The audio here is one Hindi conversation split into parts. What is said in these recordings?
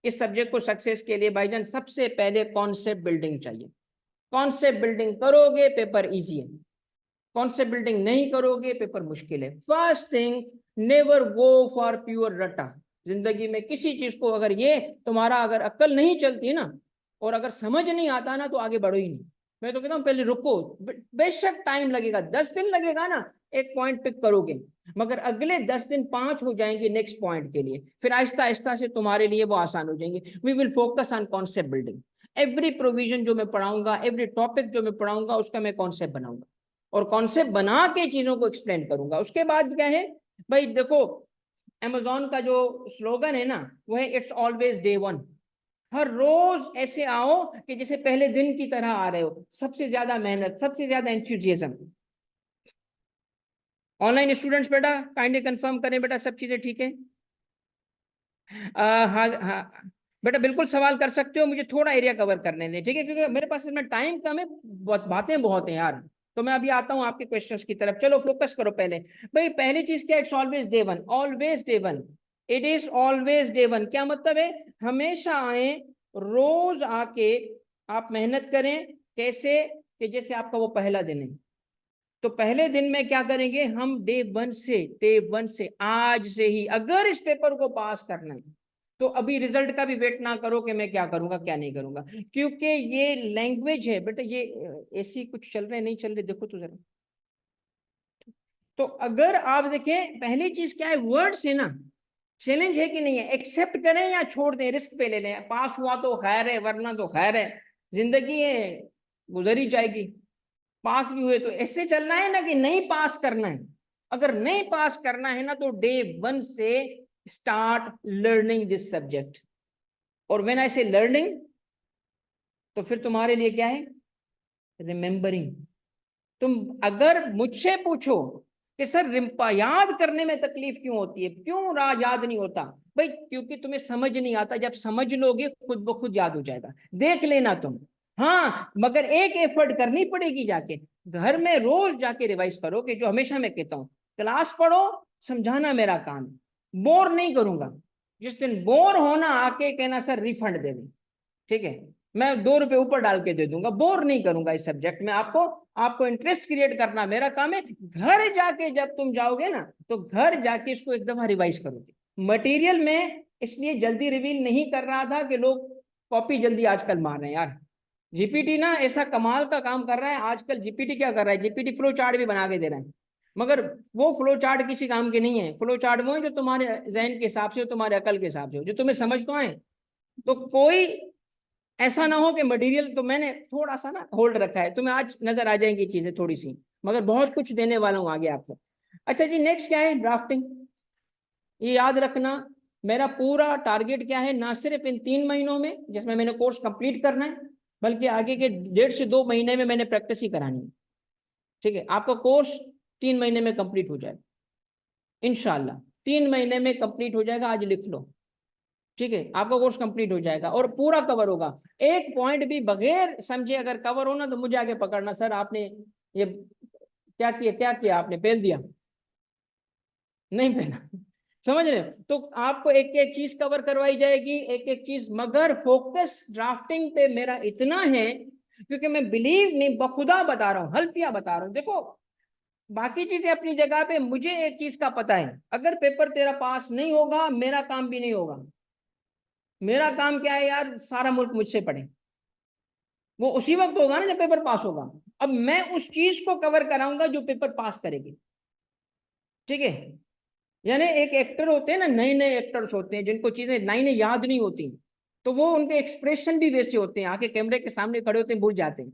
इस सब्जेक्ट को सक्सेस के लिए भाईजान सबसे पहले कॉन्सेप्ट बिल्डिंग चाहिए। कॉन्सेप्ट बिल्डिंग करोगे पेपर इजी है, कॉन्सेप्ट बिल्डिंग नहीं करोगे पेपर मुश्किल है। First thing, never go for pure रटा। जिंदगी में किसी चीज को अगर ये तुम्हारा अगर अक्ल नहीं चलती ना और अगर समझ नहीं आता ना तो आगे बढ़ो ही नहीं। मैं तो कहता हूँ पहले रुको, बेशक टाइम लगेगा, 10 दिन लगेगा ना एक पॉइंट पिक करोगे, मगर अगले 10 दिन 5 हो जाएंगे नेक्स्ट पॉइंट के लिए, फिर आहिस्ता आहिस्ता से तुम्हारे लिए वो आसान हो जाएंगे। We will focus on concept building. Every provision जो मैं पढ़ाऊंगा, एवरी टॉपिक जो मैं पढ़ाऊंगा उसका मैं कॉन्सेप्ट बनाऊंगा और कॉन्सेप्ट बना के चीजों को एक्सप्लेन करूंगा। उसके बाद क्या है भाई, देखो अमेजोन का जो स्लोगन है ना वो है इट्स ऑलवेज डे वन। हर रोज ऐसे आओ कि जैसे पहले दिन की तरह आ रहे हो, सबसे ज्यादा मेहनत, सबसे ज्यादा एंथुजियाज्म। ऑनलाइन स्टूडेंट्स बेटा काइंडली कंफर्म करें बेटा सब चीजें ठीक है। हाँ हाँ बेटा बिल्कुल सवाल कर सकते हो, मुझे थोड़ा एरिया कवर करने दें ठीक है, क्योंकि मेरे पास इसमें टाइम कम है, बातें बहुत हैं यार। तो मैं अभी आता हूं आपके क्वेश्चंस की तरफ। चलो फोकस करो पहले। भाई पहली चीज क्या, it's always day one, always day one. It is always day one क्या मतलब है, हमेशा आए, रोज आके आप मेहनत करें। कैसे कि जैसे आपका वो पहला दिन है, तो पहले दिन में क्या करेंगे हम, डे वन से आज से ही अगर इस पेपर को पास करना है तो अभी रिजल्ट का भी वेट ना करो कि मैं क्या करूंगा क्या नहीं करूंगा, क्योंकि ये लैंग्वेज है बेटा, ये ऐसी कुछ चल रहे नहीं चल रहे देखो तो जरा। तो अगर आप देखें पहली चीज क्या है, वर्ड्स है ना, चैलेंज है कि नहीं है, एक्सेप्ट करें या छोड़ दें, रिस्क पे ले लें। पास हुआ तो खैर है, वरना तो खैर है, जिंदगी है गुजर ही जाएगी। पास भी हुए तो ऐसे चलना है ना कि नहीं पास करना है। अगर नहीं पास करना है ना तो डे वन से स्टार्ट लर्निंग दिस सब्जेक्ट। और व्हेन आई से लर्निंग तो फिर तुम्हारे लिए क्या है, रिमेंबरिंग। तुम अगर मुझसे पूछो कि सर रिम्पा याद करने में तकलीफ क्यों होती है, क्यों राज याद नहीं होता, भाई क्योंकि तुम्हें समझ नहीं आता। जब समझ लोगे खुद ब खुद याद हो जाएगा, देख लेना तुम। हाँ मगर एक एफर्ट करनी पड़ेगी, जाके घर में रोज जाके रिवाइज करो, कि जो हमेशा मैं कहता हूँ क्लास पढ़ो, समझाना मेरा काम, बोर नहीं करूंगा। जिस दिन बोर होना आके कहना सर रिफंड दे दें, ठीक है, मैं 2 रुपए ऊपर डाल के दे दूंगा, बोर नहीं करूंगा इस सब्जेक्ट में आपको। आपको इंटरेस्ट क्रिएट करना मेरा काम है। घर जाके जब तुम जाओगे ना तो घर जाके इसको एक दफा रिवाइज करोगे। मटेरियल में इसलिए जल्दी रिवील नहीं कर रहा था कि लोग कॉपी जल्दी आजकल मार रहे हैं यार। जीपीटी ना ऐसा कमाल का काम कर रहा है आजकल। जीपीटी क्या कर रहा है, जीपीटी फ्लो चार्ट भी बना के दे रहा है, मगर वो फ्लो चार्ट किसी काम के नहीं है। फ्लो चार्ट वो है जो तुम्हारे जहन के हिसाब से हो, तुम्हारे अकल के हिसाब से हो, जो तुम्हें समझ तो आए। तो कोई ऐसा ना हो कि मटेरियल तो मैंने थोड़ा सा ना होल्ड रखा है, तुम्हें आज नजर आ जाएंगी चीजें थोड़ी सी, मगर बहुत कुछ देने वाला हूं आगे आपको। अच्छा जी नेक्स्ट क्या है, ड्राफ्टिंग। ये याद रखना, मेरा पूरा टारगेट क्या है, ना सिर्फ इन 3 महीनों में जिसमें मैंने कोर्स कंप्लीट करना है, बल्कि आगे के 1.5 से 2 महीने में मैंने प्रैक्टिस ही करानी है। ठीक है, आपका कोर्स 3 महीने में कंप्लीट हो जाएगा इंशाल्लाह। 3 महीने में कंप्लीट हो जाएगा, आज लिख लो। ठीक है, आपका कोर्स कंप्लीट हो जाएगा और पूरा कवर होगा। एक पॉइंट भी बगैर समझे अगर कवर होना तो मुझे आगे पकड़ना, सर आपने ये क्या किया आपने, फेल दिया, नहीं फेला। समझ रहे हो, तो आपको एक एक चीज कवर करवाई जाएगी, एक एक चीज, मगर फोकस ड्राफ्टिंग पे मेरा इतना है क्योंकि मैं बिलीव नहीं, बखुदा बता रहा हूं, हल्फिया बता रहा हूं। देखो बाकी चीजें अपनी जगह पे, मुझे एक चीज का पता है, अगर पेपर तेरा पास नहीं होगा मेरा काम भी नहीं होगा। मेरा काम क्या है यार, सारा मुल्क मुझसे पढ़े, वो उसी वक्त होगा ना जब पेपर पास होगा। अब मैं उस चीज को कवर कराऊंगा जो पेपर पास करेगी। ठीक है, यानी एक एक्टर होते हैं ना, नए नए एक्टर्स होते हैं जिनको चीजें नई नई याद नहीं होती, तो वो उनके एक्सप्रेशन भी वैसे होते हैं, आके कैमरे के सामने खड़े होते हैं भूल जाते हैं।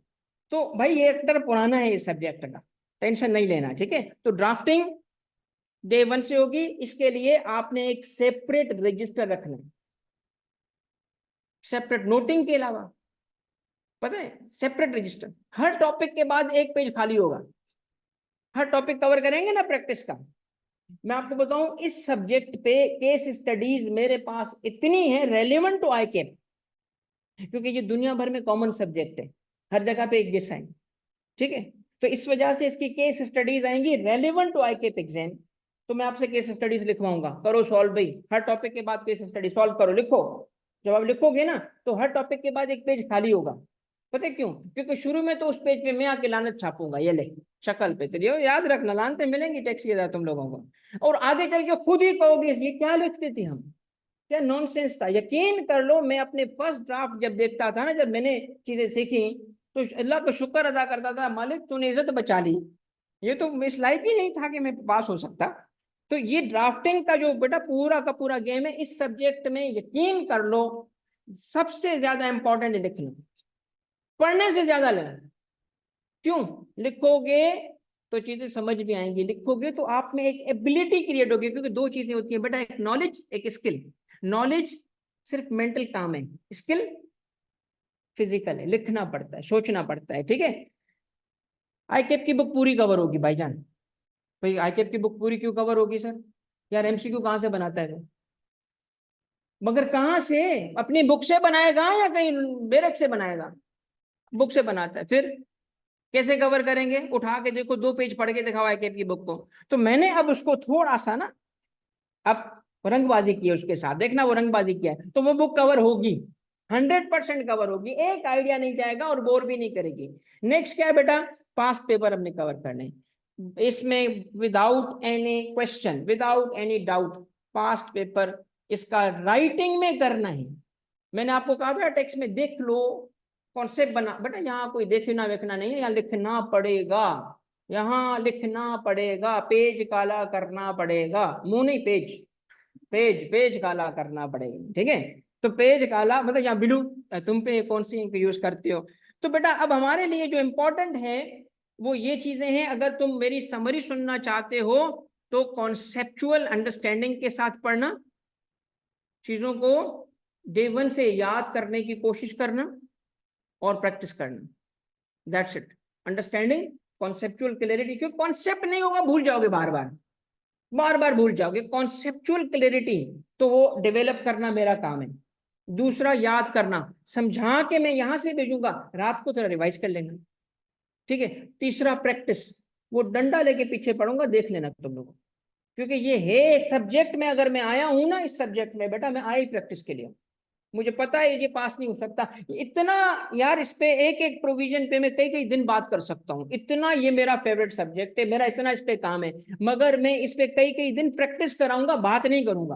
तो भाई ये एक्टर पुराना है इस सब्जेक्ट का, टेंशन नहीं लेना। ठीक है, तो ड्राफ्टिंग डे वन से होगी, इसके लिए आपने एक सेपरेट रजिस्टर रखना है, सेपरेट नोटिंग के अलावा, पता है, सेपरेट रजिस्टर। हर टॉपिक के बाद एक पेज खाली होगा, हर टॉपिक कवर करेंगे ना प्रैक्टिस का। मैं आपको बताऊं इस सब्जेक्ट पे केस स्टडीज मेरे पास इतनी है रेलेवेंट टू आई कैप, क्योंकि ये दुनिया भर में कॉमन सब्जेक्ट है, हर जगह पे एक जैसा है। ठीक है, तो इस वजह से इसकी केस स्टडीज आएंगी relevant to I CAP exam. तो मैं आपसे केस स्टडीज लिखवाऊंगा, करो सॉल्व भाई, हर टॉपिक के बाद केस स्टडी सॉल्व करो, लिखो। जब आप लिखोगे ना तो हर टॉपिक के बाद एक पेज खाली होगा। पता है क्यों? क्योंकि शुरू में तो उस पेज पे मैं आके लानत छापूंगा, ये ले शक्ल पे तेरी, याद रखना लानते मिलेंगी टैक्स के तुम लोगों को। और आगे चल के खुद ही कहोगे ये क्या लिखते थे हम, क्या नॉनसेंस था। यकीन कर लो, मैं अपने फर्स्ट ड्राफ्ट जब देखता था ना, जब मैंने चीजें सीखी, तो अल्लाह को शुक्र अदा करता था, मालिक तूने इज्जत बचा ली, ये तो इस लायक ही नहीं था कि मैं पास हो सकता। तो ये ड्राफ्टिंग का जो बेटा पूरा का पूरा गेम है इस सब्जेक्ट में, यकीन कर लो सबसे ज्यादा इंपॉर्टेंट है लिखना, पढ़ने से ज्यादा लेना। क्यों? लिखोगे तो चीजें समझ भी आएंगी, लिखोगे तो आप में एक एबिलिटी क्रिएट होगी, क्योंकि दो चीजें होती हैं बेटा, एक नॉलेज एक स्किल। नॉलेज सिर्फ मेंटल काम है, स्किल फिजिकल है, लिखना पड़ता है, सोचना पड़ता है, ठीक है। आईकेप की बुक पूरी कवर होगी भाईजान। भाई आईकेप की बुक पूरी क्यों कवर होगी सर? यार एमसीक्यू कहां से बनाता है वो? मगर कहां से? अपनी बुक से बनाएगा या कहीं बैरक से बनाएगा? बुक से बनाता है। फिर कैसे कवर करेंगे? उठा के देखो, 2 पेज पढ़ के दिखाओ आईकेप की बुक को। तो मैंने अब उसको थोड़ा सा ना, अब रंगबाजी की है उसके साथ, देखना वो रंगबाजी किया है तो वो बुक कवर होगी, 100% कवर होगी, एक आइडिया नहीं जाएगा और बोर भी नहीं करेगी। नेक्स्ट क्या है बेटा? पास्ट पेपर हमने कवर करने, इसमें without any question, without any doubt past paper इसका राइटिंग में करना है। मैंने आपको कहा था टेक्स्ट में देख लो, कॉन्सेप्ट बना, बेटा यहाँ कोई देखना वेखना नहीं है, यहाँ लिखना पड़ेगा, यहाँ लिखना पड़ेगा, पेज काला करना पड़ेगा, मुंह नहीं पेज, पेज पेज काला करना पड़ेगा, ठीक है। तो पेज काला मतलब यहाँ ब्लू, तुम पे कौन सी इंक यूज करते हो। तो बेटा अब हमारे लिए जो इंपॉर्टेंट है वो ये चीजें हैं। अगर तुम मेरी समरी सुनना चाहते हो तो कॉन्सेप्चुअल अंडरस्टैंडिंग के साथ पढ़ना, चीजों को डे 1 से याद करने की कोशिश करना और प्रैक्टिस करना, that's it. Understanding, conceptual clarity, क्योंकि कॉन्सेप्ट नहीं होगा भूल जाओगे, बार बार बार बार भूल जाओगे। कॉन्सेप्चुअल क्लैरिटी तो वो डेवलप करना मेरा काम है। दूसरा याद करना, समझा के मैं यहां से भेजूंगा, रात को थोड़ा रिवाइज कर लेना, ठीक है। तीसरा प्रैक्टिस, वो डंडा लेके पीछे पढ़ूंगा, देख लेना तुम लोग, क्योंकि ये है सब्जेक्ट में, अगर मैं आया हूं ना इस सब्जेक्ट में बेटा, मैं आया ही प्रैक्टिस के लिए। मुझे पता है ये पास नहीं हो सकता इतना, यार इस पे एक एक प्रोविजन पे मैं कई कई दिन बात कर सकता हूँ, इतना ये मेरा फेवरेट सब्जेक्ट है, मेरा इतना इस पे काम है, मगर मैं इस पे कई कई दिन प्रैक्टिस कराऊंगा, बात नहीं करूंगा।